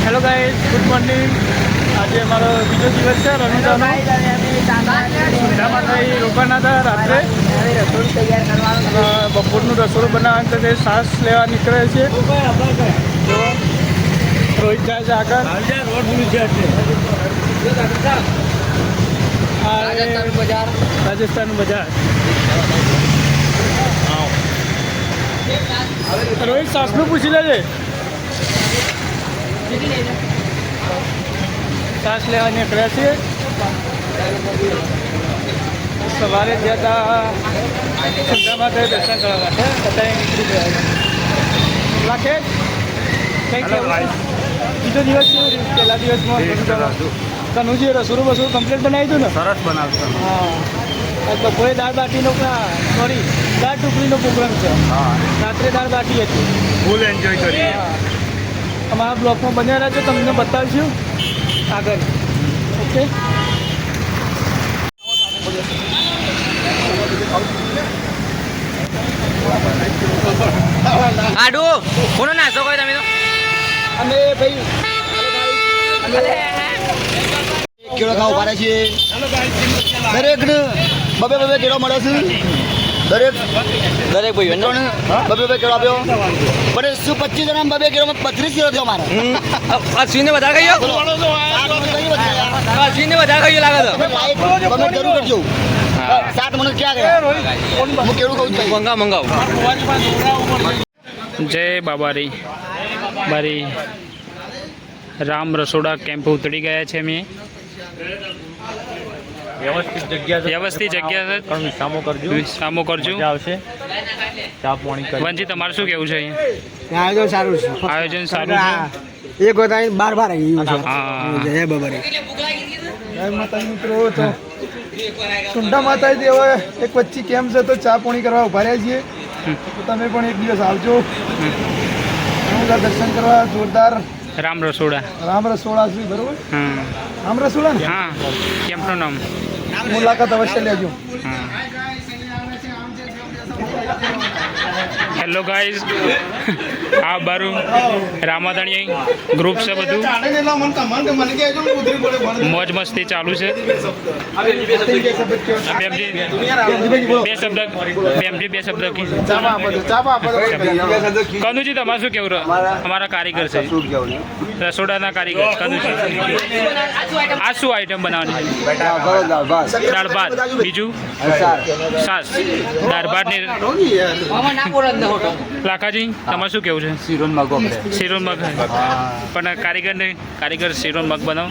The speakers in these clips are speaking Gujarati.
Hello guys, good morning. આજે અમારો બીજો દિવસ છે રણુજાનો. સુંધામાં થઈ રોકાના હતા રાત્રે. બપોરનું રસોડું બનાવવાનું તો તે સાસ લેવા નીકળે છે. જો રોહિત જાય છે આગળ. રાજસ્થાન બજાર. રોહિત સાસનું પૂછી લેજે. સાસ લેવા નીકળ્યા છીએ. સવારે ગયા હતા સુંધામાં દર્શન કરવા માટે. અત્યારે નીકળી ગયા લાખે કંઈક બીજો દિવસ છે. પહેલા દિવસમાં કનુજી રસોડું બસોડું કમ્પ્લીટ બનાવી દઉં ને. સરસ બનાવશો. હા, બપોરે દાળ બાટીનો સોરી દાળ ઢોકળીનો પ્રોગ્રામ છે. રાત્રે દાળ બાટી હતી. ફૂલ એન્જોય કરીએ. અમારા બ્લોકમાં બન્યા રહ્યા છે, તમને બતાવીશું આગળ. ઓકે. આડું કોનો નાસ્તો કર્યો તમે તો? અમે ભાઈ કેળો ખાવ પાડે છે. દરેકને બબે બબે કેળો મળે છે. દરેક ભાઈઓ બબે બબે કેળો આપ્યો. પણ 125 જણા બબે કેળોમાં 32 કેળો થયો મારે. અશ્વિને વધારે ખાઈ ગયો. અશ્વિને વધારે ખાઈ ગયો લાગે તો. તમે જરૂર કરજો. 7 મને ક્યાં ગયા? હું કેળું કહું છું. મંગાવ. જય બાબારી બારી રામ રસોડા કેમ્પ ઉતરી ગયા છે. અમે વ્યવસ્થિત જગ્યા છે. સામો કરજો. આવશે ચા પાણી કરી. વંજી, તમારું શું કેવું છે અહીંયા? આયોજન સારું છે. આયોજન સારું છે. એક વધારે બાર આવી ગયું છે. હા. જય બાબારી. જય માતાજી મિત્રો. તો સુંઢા માતાજી દેવો એક વચ્ચે કેમ છે તો ચા પાણી કરવા ઉભા રહ્યા છીએ. તો તમે પણ એક દિવસ આવજો. દર્શન કરવા. જોરદાર રામ રસોડા. રામ રસોડા છે, બરોબર? હા રામ રસોડા ને હા. કેમ્પનું નામ. મુલાકાત અવશ્ય લેજો. હેલો ગાઈઝ, આ બારું રામાધણી ગ્રુપ છે. બધું મોજ મસ્તી ચાલુ છે. બે શબ્દ કનુજી, તમારે શું કેવું? અમારા કારીગર છે, રસોડાના કારીગર કનુજી. આ શું આઈટમ બનાવવાની? દાળ ભાત. બીજું સાસ. દાળ ભાત ને લાખાજી, તમારે શું કેવું છે? શીરોન મગ. પણ કારીગર શીરોન મગ બનાવો.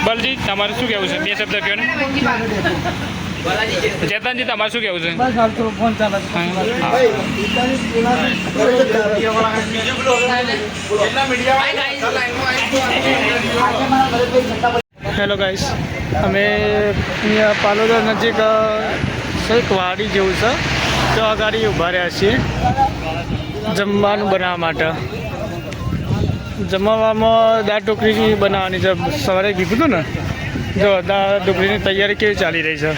બલજી, તમારે શું કેવું છે? બે શબ્દ કહો ને. ચેતનજી, તમારે શું કેવું છે? ફોન ચાલે છે. હેલો ગાઈસ, અમે અહીંયા પાલોદર નજીક એક વાડી જેવું છે, તો આ ગાડી ઊભા રહ્યા છીએ જમવાનું બનાવવા માટે. જમવામાં દાળ ઢોકળી બનાવવાની છે. સવારે કીધું હતું ને, જો દાળ ઢોકળીની તૈયારી કેવી ચાલી રહી છે.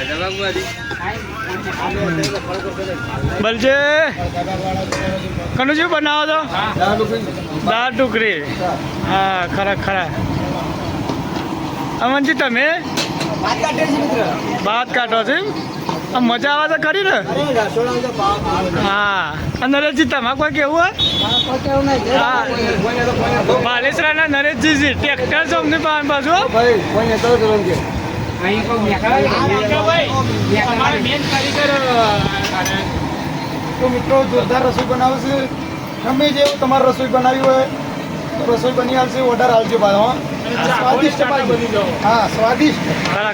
બલજે કનુજી બનાવો તો દાળ ઢોકળી. હા, ખરા. અમનજી, તમે ભાત કાઢો છો એમ? મજા આવે તો ખરી ને? હા. નરેશજી, તમારે કોઈ કેવું હોય? હા, બાલેશ્વરના નરેશજી ટ્રેક્ટર છે અમને બાજુ. તો મિત્રો, જોરદાર રસોઈ બનાવશે. ગમે જેવું તમારે રસોઈ બનાવી હોય તો રસોઈ બની આવશે. ઓર્ડર આવજો ભાઈ. સ્વાદિષ્ટ બની જાઓ. હા, સ્વાદિષ્ટ. ખરા.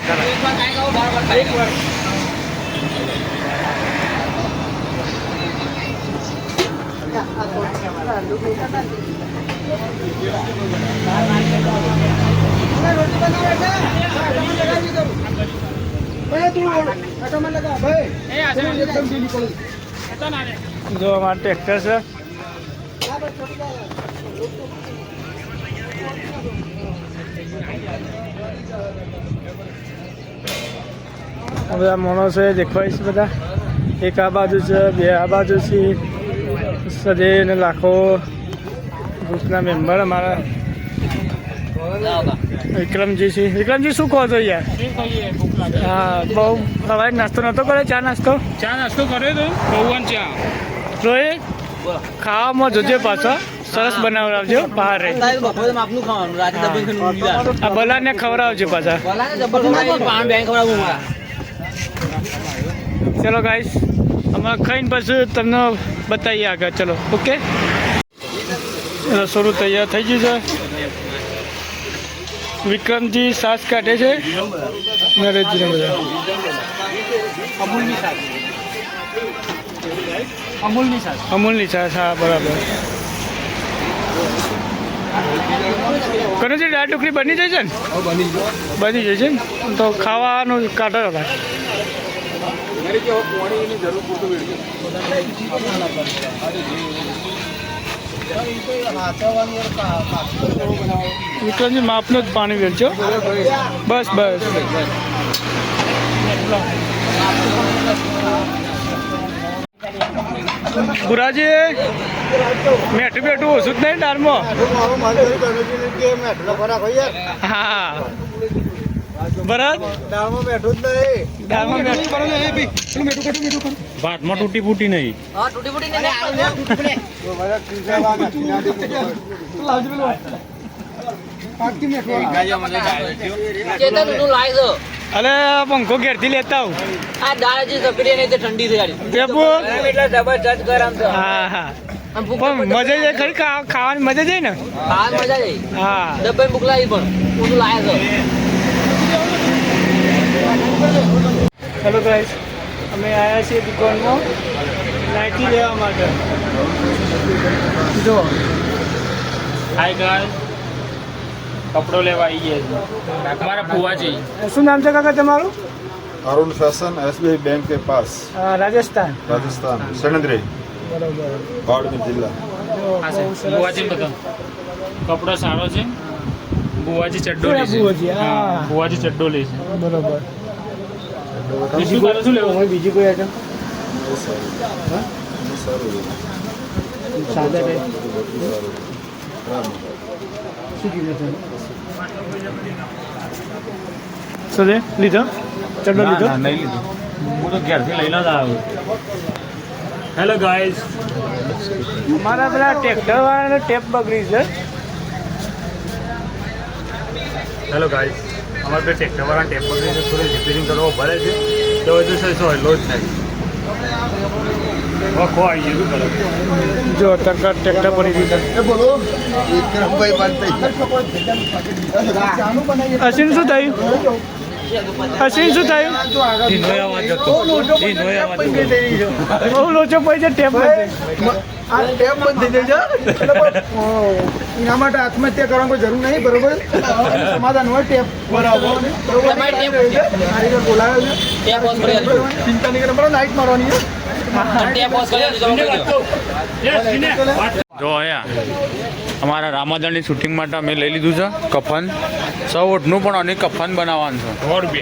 જો અમારું ટ્રેક્ટર છે. બધા માણસો દેખાય છે. બધા એક આ બાજુ છે, બે આ બાજુ છે. સજે ને લાખો ગ્રુપના મેમ્બર અમારા વિક્રમજી છે. વિક્રમજી શું કહો છો યાર? હા, બહુ સવારે નાસ્તો નહોતો કર્યો? ચા નાસ્તો કર્યો તો બહુ ચા રોહિત ખાવામાં જોજે પાછો, સરસ બનાવડાવજો બહાર રહી. બપોરે માપનું ખાવાનું, રાતે ડબલ ખાઈને ઊંઘી જવાનું. આ બલાને ખવડાવજો પાછા. ભલાને ડબલ ખાવાનું, પાન બેંક ખવડાવવું મારા. ચલો ગાઈસ, અમે ખાઈને પછી તમને બતાવીએ આગળ. ચલો ઓકે, રસોડું તૈયાર થઈ ગયું છે. વિક્રમજી સાસ કાઢે છે, નરેશજીને બધા અમૂલની છાશ. હા બરાબર. કનોજી દાળ ઢોકળી બની જાય છે ને? બની જાય છે ને? તો ખાવાનું કાઢો હતા. વિક્રમજી માપનું જ પાણી વેચો. બસ બસ. બુરાજી મેઠું બેઠું ઓછું જ નહીં દાળમાં. હા બરાબર, દાળમાં મેઠું ભાતમાં તૂટી ફૂટી નહીં. હા, તૂટી ફૂટી ને ચેતન તું લાય છો. અરે પંખો ઘેરથી લેતા આવું. આ દાળ જે સકડી નહીં તે ઠંડી થઈ ગાડી. પેપુ. એટલે જબરજસ્ત ગરમ છે. હા હા, પણ મજા જાય ખરી, ખાવાની મજા જાય ને. હા, મજા જાય. હા ડબ્બે મોકલાવી પણ તું લાય છો. હેલો ગાઈસ, અમે આવ્યા છીએ દુકાનમાં નાઇટી લેવા માટે. જો હાય ગાઈસ, કપડો લેવા આવી ગયા છે તમારા ફુવાજી. શું નામ છે કાકા તમારું? अरुण फैशन एसबीआई बैंक के पास રાજસ્થાન. राजस्थान सनंदरी બરોબર. बाड़मेर जिला બુવાજી બધા કપડો સારો છે. બુવાજી ચડ્ડો લે છે. બુવાજી, હા. હા, બુવાજી ચડ્ડો લે છે. બરોબર. બીજું તારે શું લેવું? બીજી કોઈ આઈટમ સાદા ટાઈપ શું કીધું તમે? શું છે લીધો? ચડ્ડો લીધો? નહીં લીધું, હું તો ઘેરથી લઈને જ આવ્યો. હેલો ગાઈસ, અમારા પેલા ટ્રેક્ટર વાળાને ટેપ બગડી છે. હેલો ગાઈસ, અમારે બે ટ્રેક્ટરવાળા ટેપ પકડી છે, થોડી રિપેરિંગ કરવો ભરે છે તો હજુ શું હેલો જ થાય. વખો આવી ગયું કરે. જો તરકા ટ્રેક્ટર પડી દીધા. અશ્વિન શું થયું? અશ્વિન શું થયું? બહુ લોચો પડી છે ટેપ બંધ. આ ટેપ બંધ થઈ જાય છે એના માટે આત્મહત્યા કરવાની કોઈ જરૂર નહીં. બરોબર, સમાધાન હોય ટેપ બરાબર. કારીગર બોલાવે છે, ટેપ ઓફ કરી આલજો. ચિંતા નહીં કરે. બરાબર, લાઈટ મારવાની છે. ટેપ ઓફ કરી આલજો, જમા કરી દો. જો અહીંયા અમારા રામાદણની શૂટિંગ માટે અમે લઈ લીધું છે કફન. 100 વોટનું પણ અને કફન બનાવવાનું છે,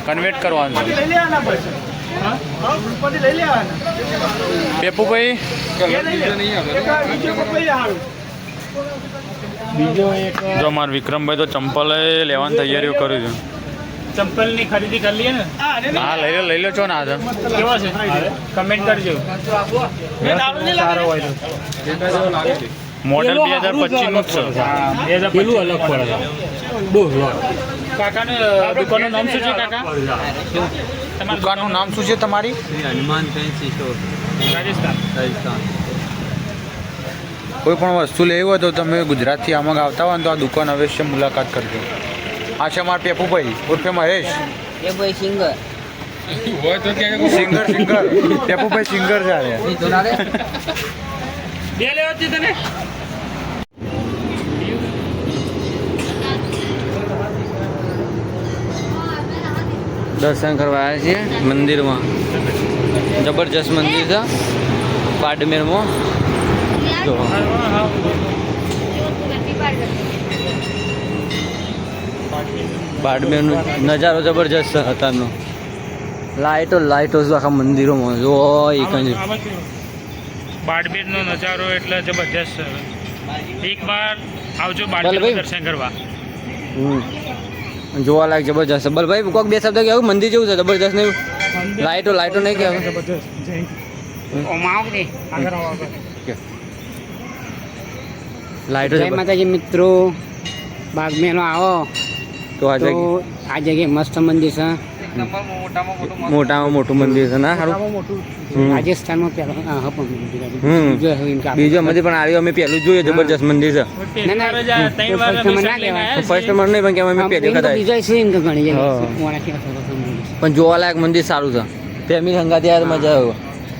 કન્વર્ટ કરવાનું છે. લઈ લેવાના પછી. ઉપરથી લઈ લેવાના. પેપુભાઈ બીજો એક જો મારા વિક્રમભાઈ તો ચંપલ લેવાની તૈયારીઓ કરી છે. ચંપલની ખરીદી કરી લઈએ ને. હા લઈ લો છો ને આજે કેવા છે કમેન્ટ કરજો. સારો હોય તો મોડેલ 2025 નું જ છે. પેલું અલગ પડે. કાકાને દુકાનનું નામ શું છે કાકા? દુકાનનું નામ શું છે તમારી? રાજસ્થાન. કોઈ પણ વસ્તુ લેવી હોય તો તમે ગુજરાતથી આમાં આવતા હોય ને તો આ દુકાન અવશ્ય મુલાકાત કરજો. આ છે મારા પેપુભાઈ ઉર્ફે મહેશ. એ ભાઈ સિંગર. સિંગર પેપુભાઈ સિંગર છે આજે. બે લેવાતી તને. દર્શન કરવા આવ્યા છીએ મંદિરમાં. જબરજસ્ત મંદિર છે બાડમેરમાં. જો બાડમેરનો નજારો જબરજસ્ત છે અત્યારનો. લાઇટો છે આખા મંદિરોમાં. જો એક જ બાડમેરનો નજારો એટલે જબરજસ્ત. એક વાર આવજો ચાલો બાડમેર ભાઈ. દર્શન કરવા. જોવાલાયક જબરજસ્ત. બલભાઈ કોઈક બે શબ્દ કેવું મંદિર જેવું છે જબરજસ્ત નહીં? લાઈટો નહીં કેવું? લાઈટો જય માતાજી મિત્રો, બાગમેનો આવો તો આ તો જગ્યા આ જગ્યાએ મસ્ત મંદિર છે. મોટામાં મોટું મંદિર છે ના સારું? રાજસ્થાનમાં પહેલું પણ મંદિર હતું. હમ. બીજો હવે એમ કે આપણે- બીજું મંદિર પણ આવ્યું અમે પહેલું જોયું જબરજસ્ત મંદિર છે. ના, ના, ત્રણ વાર first અમે માં ના લઈને કહેવાય. આવ્યા ફર્સ્ટ નંબર નહીં પણ કે અમે આમ પહેલી એમ તો વખત બીજો છે એમ કે ઘણી જગ્યાએ હા. છે. મોડા કેવા સરસ મંદિર છે. પણ જોવાલાયક મંદિર સારું છે. ફેમિલી હંગાથી યાર મજા આવે.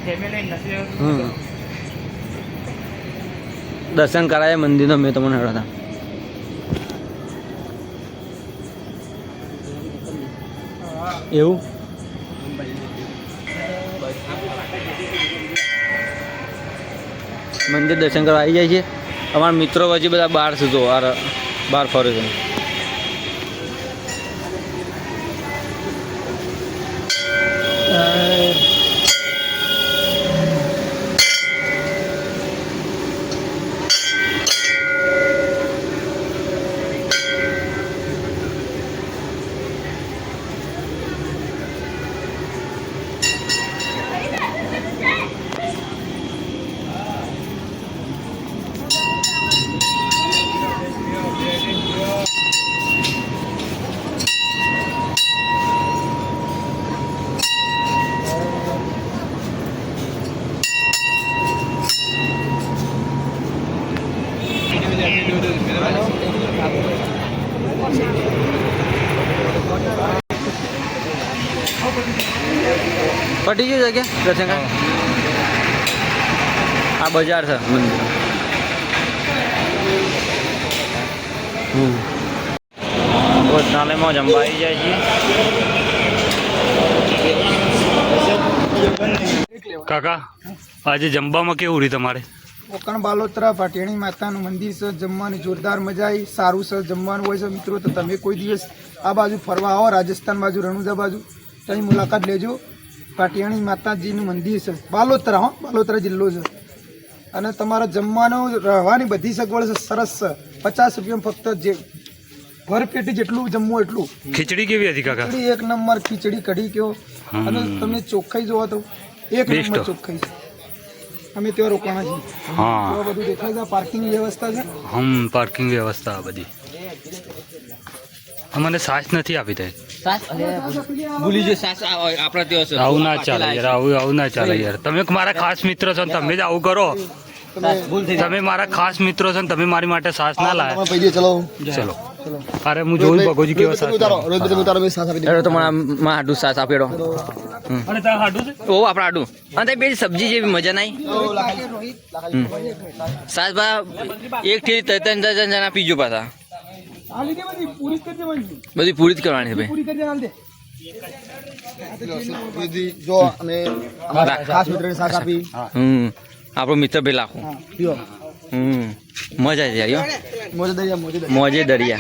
ફેમિલી નથી. હમ. દર્શન કરાય મંદિરનો મેં તમને હેડા હતા. એવું મંદિર દર્શન કરવા આવી જાય છે. અમારા મિત્રો પછી બધા બહાર છે જો બહાર ફરે છે. પટી ગયું જગ્યા દર્શન કરવા? આ બજાર છે મંદિર. ભોજનાલયમાં જમવા આવી જાય છે. કાકા આજે જમવામાં કેવું રહ્યું તમારે? કોકણ બાલોતરા પાટિયાણી માતાનું મંદિર છે. જમવાની જોરદાર મજા આવી. સારું છે, જમવાનું હોય છે. મિત્રો તો તમે કોઈ દિવસ આ બાજુ ફરવા આવો, રાજસ્થાન બાજુ રણુજા બાજુ, ત્યાંની મુલાકાત લેજો. પાટિયાણી માતાજીનું મંદિર છે બાલોતરા, બાલોતરા જિલ્લો છે. અને તમારા જમવાનું રહેવાની બધી સગવડ છે, સરસ છે. 50 રૂપિયામાં ફક્ત જે ભરપેટી જેટલું જમવું એટલું. ખીચડી કેવી હતી કાકા? ખીચડી એક નંબર, ખીચડી કઢી કયો. અને તમે ચોખ્ખાઈ જોવો તો એક Best. નંબર ચોખ્ખાઈ છે. અમે ત્યાં રોકાણા છીએ. હા. તો બધું દેખાય છે. પાર્કિંગ વ્યવસ્થા છે. પાર્કિંગ વ્યવસ્થા બધી. અમને સાસ નથી આપી દે. ભૂલી જો સાસ આપણા ત્યાં છે. આવું ના ચાલે યાર, આવું ના ચાલે યાર. તમે મારા ખાસ મિત્ર છો ને તમે જ આવું કરો. તમે મારા ખાસ મિત્રો છો ને તમે મારી માટે સાસ ના લાયા. તમે પૈકી ચલો ચલો. અરે હું જોઉં ભગોજી કેવો સાસ ઉતારો, રોજ ઉતારો, મેં સાથ આપી દે. એનો તો મારા માં હાડું સાસ આપેડો. અને તાર હાડું છે? ઓ આપણા હાડું. અને તે બે સબ્જી જેવી મજા નહીં. સાસ બા એક થી ત્રણ જણા પીજો પાછા. આ લીધે બધી પૂરી કરી દેવાની. બધી પૂરી જ કરવાની છે ભાઈ. પૂરી કરી દેવાની. જો અમે અમારા ખાસ મિત્રને સાથ આપી. આપણો મિત્ર ભાઈ લાખો. હા, પીઓ. મજા છે યાર. મોજે દરિયા, મોજે દરિયા. મોજે દરિયા.